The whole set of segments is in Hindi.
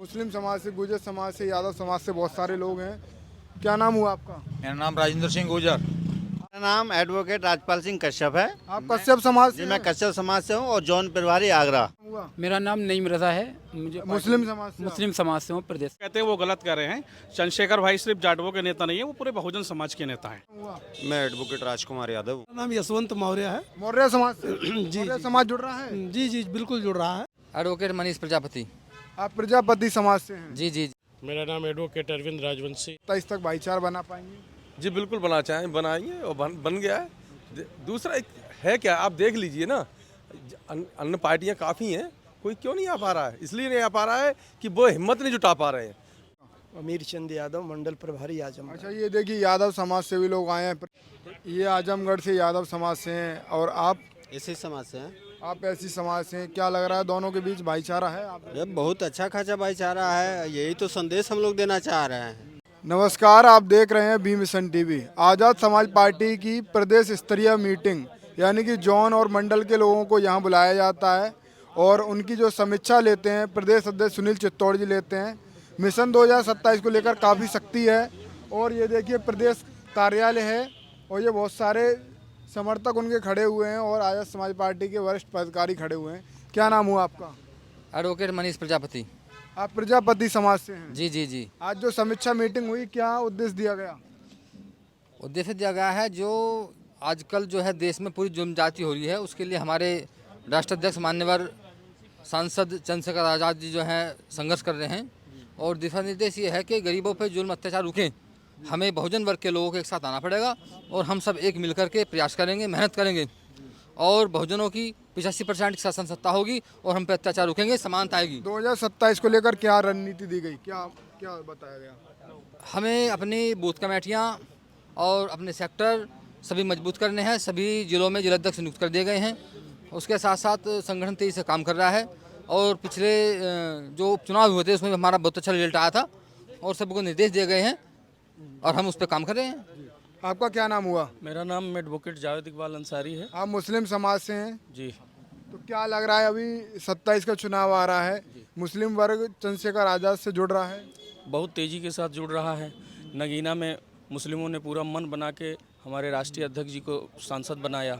मुस्लिम समाज से, गुर्जर समाज से, यादव समाज से बहुत सारे लोग हैं। क्या नाम हुआ आपका? मेरा नाम राजेंद्र सिंह गुर्जर। मेरा नाम एडवोकेट राजपाल सिंह कश्यप है। आप कश्यप समाज से जी, मैं हैं? कश्यप समाज से हूँ और जौन प्रभारी आगरा। हुआ मेरा नाम नईम रज़ा है। मुझे मुस्लिम समाज से? मुस्लिम समाज से हूँ प्रदेश। कहते हैं वो गलत कर रहे हैं। चंद्रशेखर भाई सिर्फ जाटवों के नेता नहीं है, वो पूरे बहुजन समाज के नेता हैं। हुआ मैं एडवोकेट राजकुमार यादव। मेरा नाम यशवंत मौर्य है। मौर्य समाज से? जी मौर्य समाज जुड़ रहा है? जी जी बिल्कुल जुड़ रहा है। एडवोकेट मनीष प्रजापति। आप प्रजापति समाज से हैं? जी जी। मेरा नाम एडवोकेट अरविंद राजवंशी। 27 तक भाईचारा बना पाएंगे? जी बिल्कुल बनाएंगे और बन गया है। दूसरा एक है क्या, आप देख लीजिए ना, अन्य पार्टियां काफ़ी हैं, कोई क्यों नहीं आ पा रहा है? इसलिए नहीं आ पा रहा है कि वो हिम्मत नहीं जुटा पा रहे हैं। अमीर चंद यादव, मंडल प्रभारी आजम। अच्छा, ये देखिए यादव समाज से भी लोग आए हैं। ये आजमगढ़ से यादव समाज से हैं और आप इसी समाज से हैं। आप ऐसी समाज से हैं। क्या लग रहा है दोनों के बीच भाईचारा है? आप ये बहुत अच्छा खासा भाईचारा है, यही तो संदेश हम लोग देना चाह रहे हैं। नमस्कार, आप देख रहे हैं बी मिशन टीवी। आज़ाद समाज पार्टी की प्रदेश स्तरीय मीटिंग, यानी कि जॉन और मंडल के लोगों को यहाँ बुलाया जाता है और उनकी जो समीक्षा लेते हैं प्रदेश अध्यक्ष सुनील चित्तौड़ जी लेते हैं। मिशन 2027 को लेकर काफ़ी सख्ती है और ये देखिए प्रदेश कार्यालय है और ये बहुत सारे समर्थक उनके खड़े हुए हैं और आज़ाद समाज पार्टी के वरिष्ठ पदाधिकारी खड़े हुए हैं। क्या नाम हुआ आपका? एडवोकेट मनीष प्रजापति। आप प्रजापति समाज से हैं? जी जी जी। आज जो समीक्षा मीटिंग हुई, क्या उद्देश्य दिया गया? उद्देश्य दिया गया है जो आजकल जो है देश में पूरी जुल्म जाति हो रही है, उसके लिए हमारे राष्ट्राध्यक्ष मान्यवर सांसद चंद्रशेखर आज़ाद जी जो हैं संघर्ष कर रहे हैं और दिशा निर्देश ये है कि गरीबों पर जुल्म अत्याचार रुकें। हमें बहुजन वर्ग के लोगों के एक साथ आना पड़ेगा और हम सब एक मिलकर के प्रयास करेंगे, मेहनत करेंगे और बहुजनों की 85% की शासन सत्ता होगी और हम पे अत्याचार रुकेंगे, समानता आएगी। 2027 को लेकर क्या रणनीति दी गई, क्या क्या बताया गया? हमें अपनी बूथ कमेटियाँ और अपने सेक्टर सभी मजबूत करने हैं। सभी जिलों में जिलाध्यक्ष नियुक्त कर दिए गए हैं। उसके साथ साथ संगठन तेजी से काम कर रहा है और पिछले जो उपचुनाव हुए थे उसमें हमारा बहुत अच्छा रिजल्ट आया था और सबको निर्देश दिए गए हैं और हम उस पर काम कर रहे हैं। आपका क्या नाम हुआ? मेरा नाम एडवोकेट जावेद इकबाल अंसारी है। आप मुस्लिम समाज से हैं? जी। तो क्या लग रहा है, अभी 27 का चुनाव आ रहा है, मुस्लिम वर्ग चंद्रशेखर आज़ाद से जुड़ रहा है? बहुत तेज़ी के साथ जुड़ रहा है। नगीना में मुस्लिमों ने पूरा मन बना के हमारे राष्ट्रीय अध्यक्ष जी को सांसद बनाया।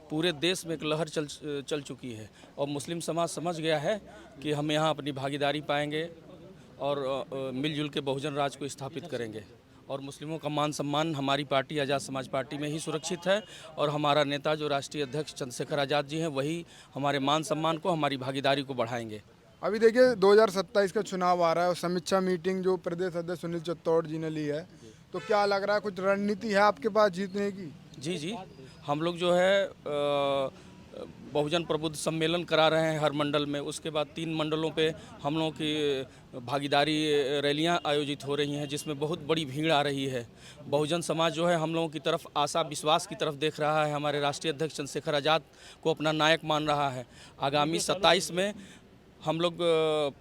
पूरे देश में एक लहर चल चुकी है और मुस्लिम समाज समझ गया है कि हम यहाँ अपनी भागीदारी पाएंगे और मिलजुल के बहुजन राज को स्थापित करेंगे और मुस्लिमों का मान सम्मान हमारी पार्टी आज़ाद समाज पार्टी में ही सुरक्षित है और हमारा नेता जो राष्ट्रीय अध्यक्ष चंद्रशेखर आज़ाद जी हैं वही हमारे मान सम्मान को, हमारी भागीदारी को बढ़ाएंगे। अभी देखिए 2027 का चुनाव आ रहा है और समीक्षा मीटिंग जो प्रदेश अध्यक्ष सुनील चित्तौड़ जी ने ली है, तो क्या लग रहा है कुछ रणनीति है आपके पास जीतने की? जी जी, हम लोग जो है बहुजन प्रबुद्ध सम्मेलन करा रहे हैं हर मंडल में। उसके बाद 3 मंडलों पे हम लोगों की भागीदारी रैलियां आयोजित हो रही हैं जिसमें बहुत बड़ी भीड़ आ रही है। बहुजन समाज जो है हम लोगों की तरफ आशा विश्वास की तरफ देख रहा है, हमारे राष्ट्रीय अध्यक्ष चंद्रशेखर आज़ाद को अपना नायक मान रहा है। आगामी 27 में हम लोग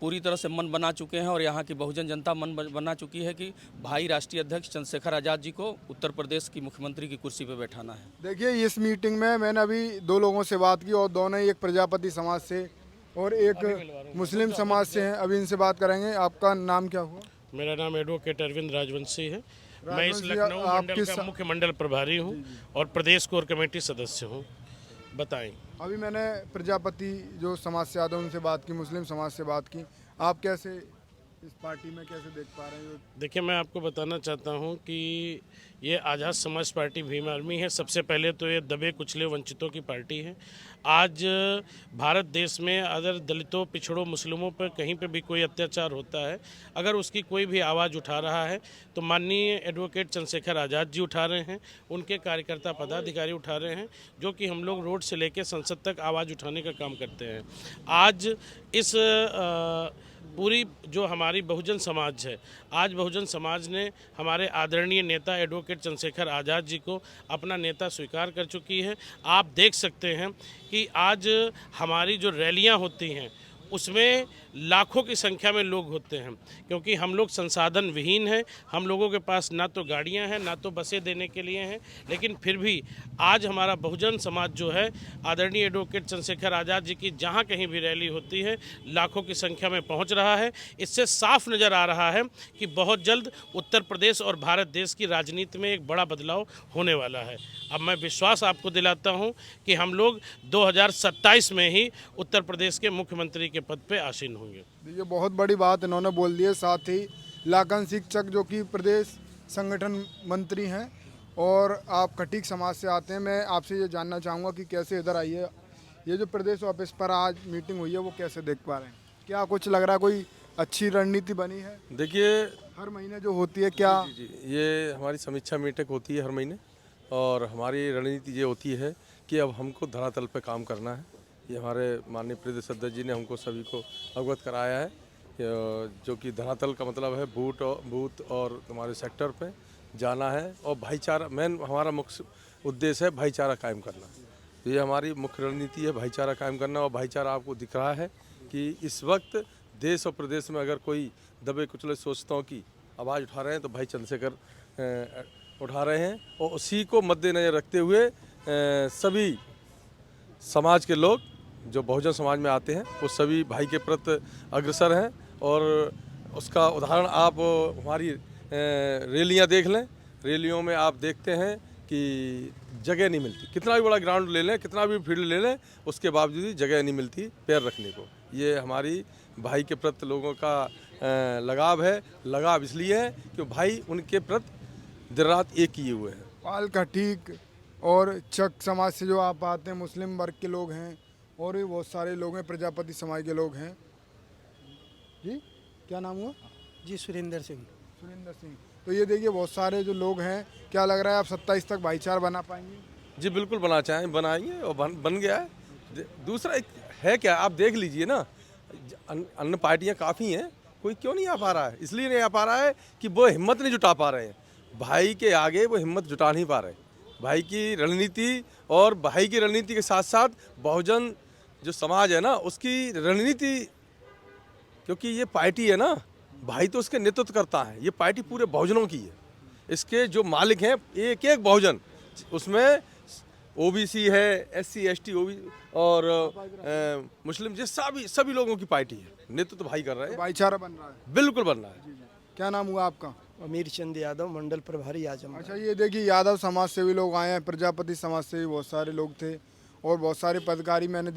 पूरी तरह से मन बना चुके हैं और यहाँ की बहुजन जनता मन बना चुकी है कि भाई राष्ट्रीय अध्यक्ष चंद्रशेखर आज़ाद जी को उत्तर प्रदेश की मुख्यमंत्री की कुर्सी पर बैठाना है। देखिए इस मीटिंग में मैंने अभी 2 लोगों से बात की और दोनों एक प्रजापति समाज से और एक मुस्लिम समाज से हैं। अभी इनसे बात करेंगे। आपका नाम क्या हुआ? मेरा नाम एडवोकेट अरविंद राजवंशी है। मैं इस राजवंशी, लखनऊ आप मंडल किस- का मुख्य मंडल प्रभारी हूँ और प्रदेश कोर कमेटी सदस्य हूँ। बताएं। अभी मैंने प्रजापति जो समाज से आते हैं उनसे बात की, मुस्लिम समाज से बात की। आप कैसे इस पार्टी में कैसे देख पा रहे हैं? देखिए, मैं आपको बताना चाहता हूं कि ये आज़ाद समाज पार्टी भीम आर्मी है। सबसे पहले तो ये दबे कुचले वंचितों की पार्टी है। आज भारत देश में अगर दलितों, पिछड़ों, मुस्लिमों पर कहीं पे भी कोई अत्याचार होता है, अगर उसकी कोई भी आवाज़ उठा रहा है तो माननीय एडवोकेट चंद्रशेखर आज़ाद जी उठा रहे हैं, उनके कार्यकर्ता पदाधिकारी उठा रहे हैं, जो कि हम लोग रोड से लेकर संसद तक आवाज़ उठाने का काम करते हैं। आज इस पूरी जो हमारी बहुजन समाज है, आज बहुजन समाज ने हमारे आदरणीय नेता एडवोकेट चंद्रशेखर आज़ाद जी को अपना नेता स्वीकार कर चुकी है। आप देख सकते हैं कि आज हमारी जो रैलियां होती हैं उसमें लाखों की संख्या में लोग होते हैं, क्योंकि हम लोग संसाधन विहीन हैं। हम लोगों के पास ना तो गाड़ियां हैं, ना तो बसें देने के लिए हैं, लेकिन फिर भी आज हमारा बहुजन समाज जो है आदरणीय एडवोकेट चंद्रशेखर आज़ाद जी की जहां कहीं भी रैली होती है लाखों की संख्या में पहुंच रहा है। इससे साफ नज़र आ रहा है कि बहुत जल्द उत्तर प्रदेश और भारत देश की राजनीति में एक बड़ा बदलाव होने वाला है। अब मैं विश्वास आपको दिलाता हूं कि हम लोग 2027 में ही उत्तर प्रदेश के मुख्यमंत्री के पद पे आसीन होंगे। ये बहुत बड़ी बात इन्होंने बोल दी है। साथ ही लाखन शिक्षक जो कि प्रदेश संगठन मंत्री हैं और आप खटीक समाज से आते हैं, मैं आपसे ये जानना चाहूँगा कि कैसे इधर आई है ये जो प्रदेश ऑफिस पर आज मीटिंग हुई है, वो कैसे देख पा रहे हैं? क्या कुछ लग रहा है कोई अच्छी रणनीति बनी है? देखिए, हर महीने जो होती है क्या? जी, ये हमारी समीक्षा मीटिंग होती है हर महीने, और हमारी रणनीति ये होती है कि अब हमको धरातल पे काम करना है। ये हमारे माननीय प्रदेश अध्यक्ष जी ने हमको सभी को अवगत कराया है, जो कि धरातल का मतलब है बूथ और हमारे सेक्टर पे जाना है, और भाईचारा मेन हमारा मुख्य उद्देश्य है भाईचारा कायम करना। तो ये हमारी मुख्य रणनीति है, भाईचारा कायम करना। और भाईचारा आपको दिख रहा है कि इस वक्त देश और प्रदेश में अगर कोई दबे कुचले सोचताओं की आवाज़ उठा रहे हैं तो भाई चंद्रशेखर उठा रहे हैं, और उसी को मद्देनजर रखते हुए सभी समाज के लोग जो बहुजन समाज में आते हैं वो सभी भाई के प्रति अग्रसर हैं। और उसका उदाहरण आप हमारी रैलियां देख लें। रैलियों में आप देखते हैं कि जगह नहीं मिलती, कितना भी बड़ा ग्राउंड ले लें, कितना भी फील्ड ले लें, उसके बावजूद ही जगह नहीं मिलती पैर रखने को। ये हमारी भाई के प्रति लोगों का लगाव है। लगाव इसलिए है कि भाई उनके प्रति दिन रात एक किए हुए हैं। पाल खटीक और चक समाज से जो आप आते हैं, मुस्लिम वर्ग के लोग हैं और भी बहुत सारे लोग हैं, प्रजापति समाज के लोग हैं। जी क्या नाम हुआ? जी सुरेंद्र सिंह। सुरेंद्र सिंह। तो ये देखिए बहुत सारे जो लोग हैं, क्या लग रहा है आप 27 तक भाईचारा बना पाएंगे? जी बिल्कुल बनाएंगे, और बन गया है। दूसरा एक है क्या, आप देख लीजिए ना, अन्य पार्टियां काफ़ी हैं, कोई क्यों नहीं आ पा रहा है? इसलिए नहीं आ पा रहा है कि वो हिम्मत नहीं जुटा पा रहे हैं। भाई के आगे वो हिम्मत जुटा नहीं पा रहे। भाई की रणनीति, और भाई की रणनीति के साथ साथ बहुजन जो समाज है ना उसकी रणनीति, क्योंकि ये पार्टी है ना, भाई तो उसके नेतृत्व करता है। ये पार्टी पूरे बहुजनों की है। इसके जो मालिक हैं एक एक बहुजन, उसमें ओबीसी है, एससी एसटी और मुस्लिम, ये सभी लोगों की पार्टी है। नेतृत्व तो भाई कर रहे हैं। भाईचारा बन रहा है। बिल्कुल बन रहा है। क्या नाम हुआ आपका? अमीर चंद यादव, मंडल प्रभारी आजमगढ़। अच्छा, ये देखिए यादव समाज से भी लोग आए हैं, प्रजापति समाज से भी बहुत सारे लोग थे और बहुत सारे पदाधिकारी मैंने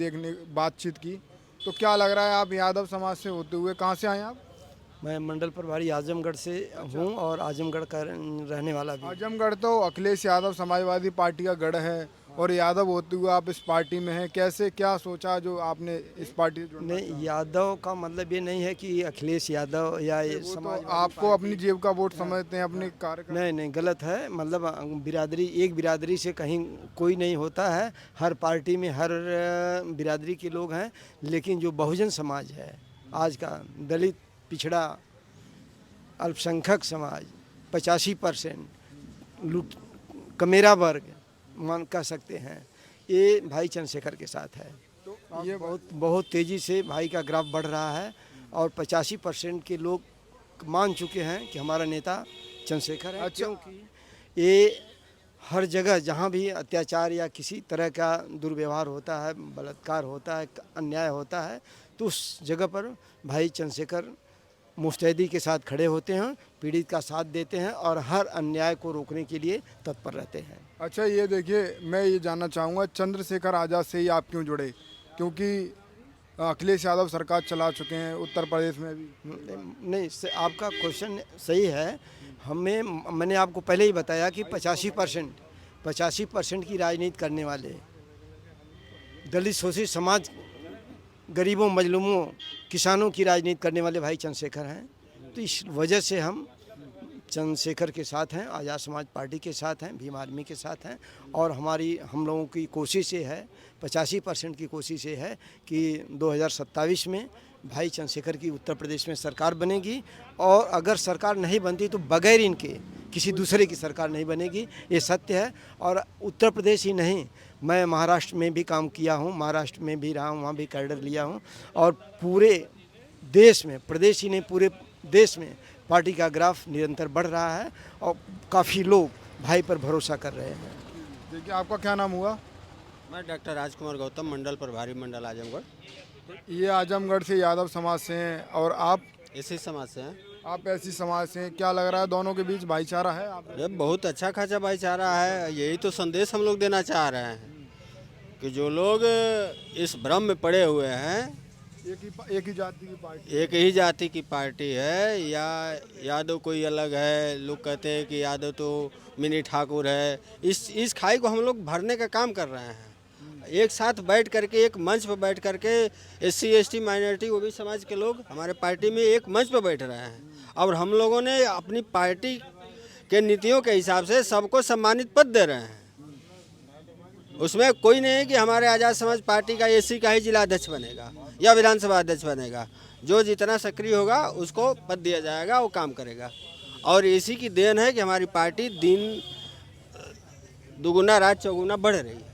बातचीत की। तो क्या लग रहा है, आप यादव समाज से होते हुए कहाँ से आए आप? मैं मंडल प्रभारी आजमगढ़ से हूँ और आजमगढ़ का रहने वाला भी। आजमगढ़ तो अखिलेश यादव समाजवादी पार्टी का गढ़ है और यादव होते हुए आप इस पार्टी में हैं। कैसे, क्या सोचा जो आपने इस पार्टी से जुड़ना नहीं, चाहा? यादव का मतलब ये नहीं है कि अखिलेश यादव या ये वो समाज तो आपको अपनी जेब का वोट समझते हैं, अपने कार्यक्रम। नहीं गलत है। मतलब बिरादरी, एक बिरादरी से कहीं कोई नहीं होता है। हर पार्टी में हर बिरादरी के लोग हैं, लेकिन जो बहुजन समाज है आज का, दलित, पिछड़ा, अल्पसंख्यक समाज, 85% लूट कमेरा वर्ग मान कह सकते हैं, ये भाई चंद्रशेखर के साथ है। तो ये बहुत तेज़ी से भाई का ग्राफ बढ़ रहा है और 85% के लोग मान चुके हैं कि हमारा नेता चंद्रशेखर है। अच्छा। क्योंकि ये हर जगह जहाँ भी अत्याचार या किसी तरह का दुर्व्यवहार होता है, बलात्कार होता है, अन्याय होता है, तो उस जगह पर भाई चंद्रशेखर मुस्तैदी के साथ खड़े होते हैं, पीड़ित का साथ देते हैं और हर अन्याय को रोकने के लिए तत्पर रहते हैं। अच्छा, ये देखिए मैं ये जानना चाहूँगा, चंद्रशेखर आज़ाद से ही आप क्यों जुड़े? क्योंकि अखिलेश यादव सरकार चला चुके हैं उत्तर प्रदेश में भी। नहीं, आपका क्वेश्चन सही है। मैंने आपको पहले ही बताया कि 85% की राजनीति करने वाले दलित शोषित समाज, गरीबों, मजलूमों, किसानों की राजनीति करने वाले भाई चंद्रशेखर हैं। तो इस वजह से हम चंद्रशेखर के साथ हैं, आज़ाद समाज पार्टी के साथ हैं, भीम आर्मी के साथ हैं। और हम लोगों की कोशिश ये है, 85% की कोशिश ये है कि 2027 में भाई चंद्रशेखर की उत्तर प्रदेश में सरकार बनेगी। और अगर सरकार नहीं बनती तो बगैर इनके किसी दूसरे की सरकार नहीं बनेगी, ये सत्य है। और उत्तर प्रदेश ही नहीं, मैं महाराष्ट्र में भी काम किया हूँ, महाराष्ट्र में भी रहा हूँ, वहाँ भी कैडर लिया हूँ। और पूरे देश में, प्रदेश ही नहीं पूरे देश में पार्टी का ग्राफ निरंतर बढ़ रहा है और काफ़ी लोग भाई पर भरोसा कर रहे हैं। देखिए, आपका क्या नाम हुआ? मैं डॉक्टर राजकुमार गौतम, मंडल प्रभारी मंडल आजमगढ़। ये आजमगढ़ से यादव समाज से हैं और आप इसी समाज से हैं। आप ऐसी समाज से हैं। क्या लग रहा है दोनों के बीच भाईचारा है? आप ये बहुत अच्छा खासा भाईचारा है। यही तो संदेश हम लोग देना चाह रहे हैं कि जो लोग इस भ्रम में पड़े हुए हैं, एक ही जाति की पार्टी, एक ही जाति की पार्टी है या यादव कोई अलग है, लोग कहते हैं कि यादव तो मिनी ठाकुर है, इस खाई को हम लोग भरने का काम कर रहे हैं। एक साथ बैठ करके, एक मंच पर बैठ करके SC ST माइनॉरिटी ओबीसी समाज के लोग हमारे पार्टी में एक मंच पर बैठ रहे हैं और हम लोगों ने अपनी पार्टी के नीतियों के हिसाब से सबको सम्मानित पद दे रहे हैं। उसमें कोई नहीं है कि हमारे आज़ाद समाज पार्टी का SC का ही जिला अध्यक्ष बनेगा या विधानसभा अध्यक्ष बनेगा। जो जितना सक्रिय होगा उसको पद दिया जाएगा, वो काम करेगा। और इसी की देन है कि हमारी पार्टी दिन दुगुना रात चौगुना बढ़ रही है।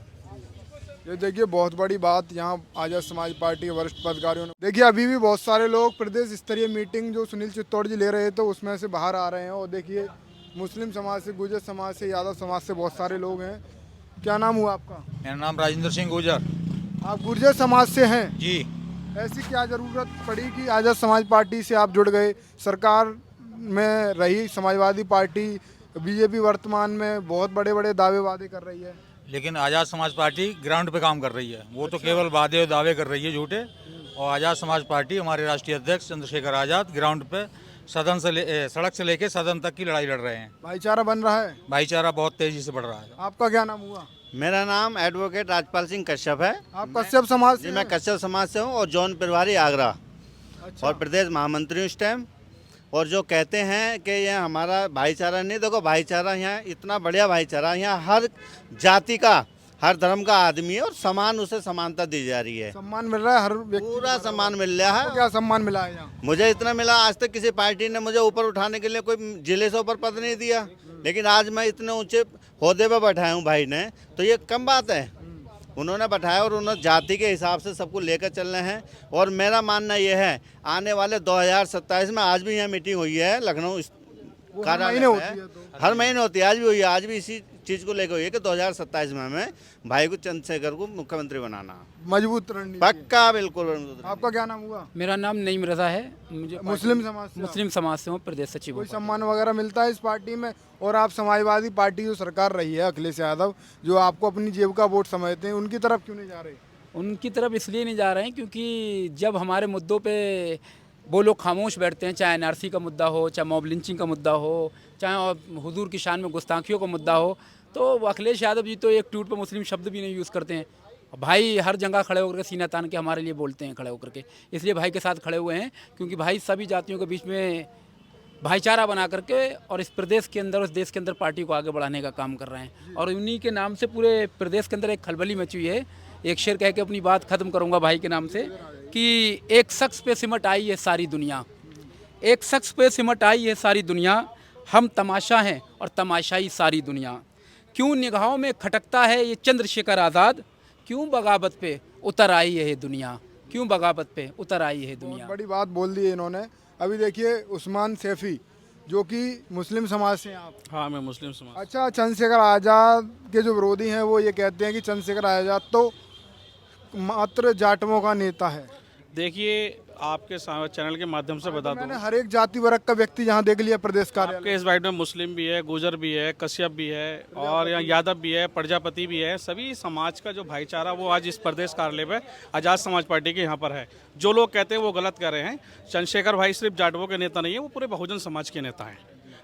ये देखिए, बहुत बड़ी बात यहाँ आज़ाद समाज पार्टी के वरिष्ठ पदाधिकारियों ने। देखिए, अभी भी बहुत सारे लोग प्रदेश स्तरीय मीटिंग जो सुनील चित्तौड़ जी ले रहे थे उसमें से बाहर आ रहे हैं। और देखिए, मुस्लिम समाज से, गुर्जर समाज से, यादव समाज से बहुत सारे लोग हैं। क्या नाम हुआ आपका? मेरा नाम राजेंद्र सिंह गुर्जर। आप गुर्जर समाज से हैं जी। ऐसी क्या ज़रूरत पड़ी कि आज़ाद समाज पार्टी से आप जुड़ गए? सरकार में रही समाजवादी पार्टी, बीजेपी वर्तमान में बहुत बड़े बड़े दावे वादे कर रही है, लेकिन आज़ाद समाज पार्टी ग्राउंड पे काम कर रही है। वो तो केवल वादे और दावे कर रही है झूठे। और आज़ाद समाज पार्टी, हमारे राष्ट्रीय अध्यक्ष चंद्रशेखर आज़ाद ग्राउंड पे सड़क से लेके सदन तक की लड़ाई लड़ रहे हैं। भाईचारा बन रहा है। भाईचारा बहुत तेजी से बढ़ रहा है। आपका क्या नाम हुआ? मेरा नाम एडवोकेट राजपाल सिंह कश्यप है। आप कश्यप समाज से जी, मैं हैं? कश्यप समाज से हूँ और जौन प्रभारी आगरा अच्छा। और प्रदेश महामंत्री उस टाइम। और जो कहते हैं कि ये हमारा भाईचारा नहीं, देखो भाईचारा यहाँ इतना बढ़िया भाईचारा, यहाँ हर जाति का, हर धर्म का आदमी है और समान, उसे समानता दी जा रही है। सम्मान मिल रहा है हर व्यक्ति को? पूरा सम्मान मिल रहा तो है। क्या सम्मान मिला है यहाँ? मुझे इतना मिला, आज तक किसी पार्टी ने मुझे ऊपर उठाने के लिए कोई जिले से ऊपर पद नहीं दिया, लेकिन आज मैं इतने ऊंचे ओहदे पर बैठाया हूँ भाई ने, तो ये कम बात है। उन्होंने बैठाया और उन्होंने जाति के हिसाब से सबको लेकर चल रहे हैं। और मेरा मानना ये है, आने वाले 2027 में, आज भी यहाँ मीटिंग हुई है लखनऊ कार्यालय में, हर महीने होती है, आज भी हुई है, आज भी इसी चीज़ को लेकर हुई है कि 2027 में हमें भाई को चंद्रशेखर को मुख्यमंत्री बनाना। मजबूत रणनीति। पक्का, बिल्कुल मजबूत। आपका क्या नाम हुआ? मेरा नाम नईम रज़ा है। मुझे मुस्लिम समाज से? मुस्लिम समाज से हूँ, प्रदेश सचिव हूँ। कोई सम्मान वगैरह मिलता है इस पार्टी में? और आप समाजवादी पार्टी जो सरकार रही है अखिलेश यादव, जो आपको अपनी जेब का वोट समझते हैं, उनकी तरफ क्यों नहीं जा रहे? उनकी तरफ इसलिए नहीं जा रहे हैं क्योंकि जब हमारे मुद्दों पे वो लोग खामोश बैठते हैं, चाहे NRC का मुद्दा हो, चाहे मॉब लिंचिंग का मुद्दा हो, चाहे हुजूर की शान में गुस्ताखियों का मुद्दा हो, तो अखिलेश यादव जी तो एक ट्वीट पर मुस्लिम शब्द भी नहीं यूज़ करते हैं। भाई हर जगह खड़े होकर के सीना तान के हमारे लिए बोलते हैं, खड़े होकर के। इसलिए भाई के साथ खड़े हुए हैं क्योंकि भाई सभी जातियों के बीच में भाईचारा बना करके और इस प्रदेश के अंदर, उस देश के अंदर पार्टी को आगे बढ़ाने का काम कर रहे हैं। और उन्हीं के नाम से पूरे प्रदेश के अंदर एक खलबली मची हुई है। एक शेर कह के अपनी बात ख़त्म करूंगा भाई के नाम से कि एक शख्स पे सिमट आई है सारी दुनिया, एक शख्स पे सिमट आई है सारी दुनिया, हम तमाशा हैं और तमाशाई सारी दुनिया। क्यों निगाहों में खटकता है ये चंद्रशेखर आज़ाद, क्यों बगावत पे उतर आई है ये दुनिया, क्यों बगावत पे उतर आई है दुनिया। बहुत बड़ी बात बोल दी है इन्होंने। अभी देखिए, उस्मान सैफी जो कि मुस्लिम समाज से हैं आप? हाँ, मैं मुस्लिम समाज। अच्छा, चंद्रशेखर आज़ाद के जो विरोधी हैं वो ये कहते हैं कि चंद्रशेखर आज़ाद तो मात्र जाटवों का नेता है। देखिए, आपके चैनल के माध्यम से बता दूं, मैंने हर एक जाति वर्ग का व्यक्ति यहाँ देख लिया प्रदेश कार्यालय। आपके इस वाइड में मुस्लिम भी है, गुजर भी है, कश्यप भी है और यहाँ यादव भी है, प्रजापति भी है। सभी समाज का जो भाईचारा वो आज इस प्रदेश कार्यालय पे आज़ाद समाज पार्टी के यहाँ पर है। जो लोग कहते हैं वो गलत कह रहे हैं। चंद्रशेखर भाई सिर्फ जाटवों के नेता नहीं है, वो पूरे बहुजन समाज के नेता हैं।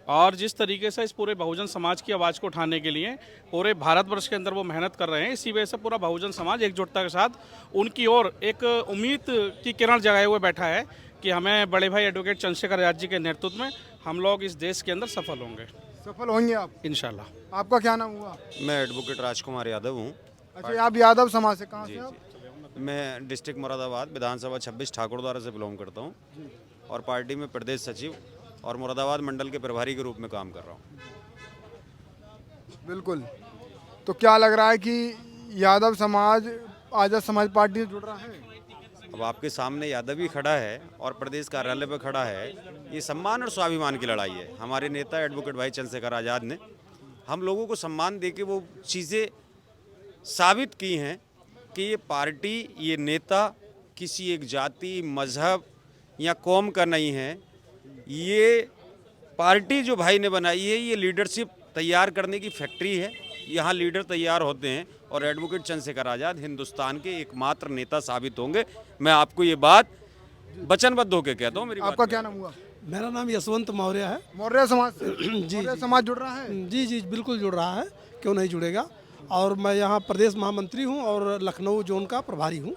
और जिस तरीके से इस पूरे बहुजन समाज की आवाज़ को उठाने के लिए पूरे भारतवर्ष के अंदर वो मेहनत कर रहे हैं, इसी वजह से पूरा बहुजन समाज एकजुटता के साथ उनकी ओर एक उम्मीद की किरण जगाए हुए बैठा है कि हमें बड़े भाई एडवोकेट चंद्रशेखर आज़ाद जी के नेतृत्व में हम लोग इस देश के अंदर सफल होंगे। सफल होंगे आप इंशाल्लाह। आपका क्या नाम हुआ? मैं एडवोकेट राजकुमार यादव हूँ। अच्छा, आप यादव समाज से? कहाँ से आप? मैं डिस्ट्रिक्ट मुरादाबाद विधानसभा 26 ठाकुरद्वारा से बिलोंग करता हूँ और पार्टी में प्रदेश सचिव और मुरादाबाद मंडल के प्रभारी के रूप में काम कर रहा हूँ। बिल्कुल। तो क्या लग रहा है कि यादव समाज आज़ाद समाज पार्टी से जुड़ रहा है? अब आपके सामने यादव भी खड़ा है और प्रदेश कार्यालय पर खड़ा है। ये सम्मान और स्वाभिमान की लड़ाई है। हमारे नेता एडवोकेट भाई चंद्रशेखर आज़ाद ने हम लोगों को सम्मान देके वो चीज़ें साबित की हैं कि ये पार्टी, ये नेता किसी एक जाति, मजहब या कौम का नहीं है। ये पार्टी जो भाई ने बनाई है, ये लीडरशिप तैयार करने की फैक्ट्री है। यहाँ लीडर तैयार होते हैं और एडवोकेट चंद्रशेखर आज़ाद हिंदुस्तान के एकमात्र नेता साबित होंगे। मैं आपको ये बात वचनबद्ध होकर कहता हूँ। मेरी आपका क्या नाम हुआ? मेरा नाम यशवंत मौर्य है। मौर्य समाज से? जी मौर्य समाज जुड़ रहा है? जी जी बिल्कुल जुड़ रहा है, क्यों नहीं जुड़ेगा। और मैं यहाँ प्रदेश महामंत्री हूँ और लखनऊ जोन का प्रभारी हूँ।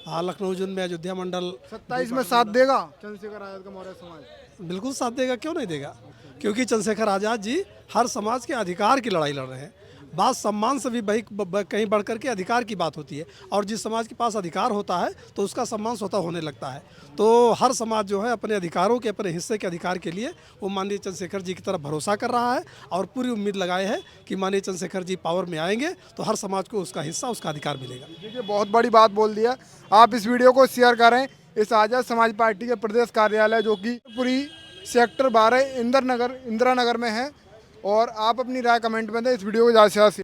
हाँ, लखनऊ जोन में अयोध्या मंडल 27 में साथ देगा चंद्रशेखर आज़ाद का मौर्य समाज? बिल्कुल साथ देगा, क्यों नहीं देगा। क्योंकि चंद्रशेखर आज़ाद जी हर समाज के अधिकार की लड़ाई लड़ रहे हैं। बात सम्मान से भी कहीं बढ़ कर के अधिकार की बात होती है, और जिस समाज के पास अधिकार होता है तो उसका सम्मान स्वतः होने लगता है। तो हर समाज जो है अपने अधिकारों के, अपने हिस्से के अधिकार के लिए वो माननीय चंद्रशेखर जी की तरफ भरोसा कर रहा है और पूरी उम्मीद लगाए है कि माननीय चंद्रशेखर जी पावर में आएंगे तो हर समाज को उसका हिस्सा, उसका अधिकार मिलेगा। देखिए, बहुत बड़ी बात बोल दिया। आप इस वीडियो को शेयर करें। इस आज़ाद समाज पार्टी के प्रदेश कार्यालय जो कि पूरी सेक्टर 12 इंदिरा नगर में है, और आप अपनी राय कमेंट में दें। इस वीडियो को ज़्यादा से ज़्यादा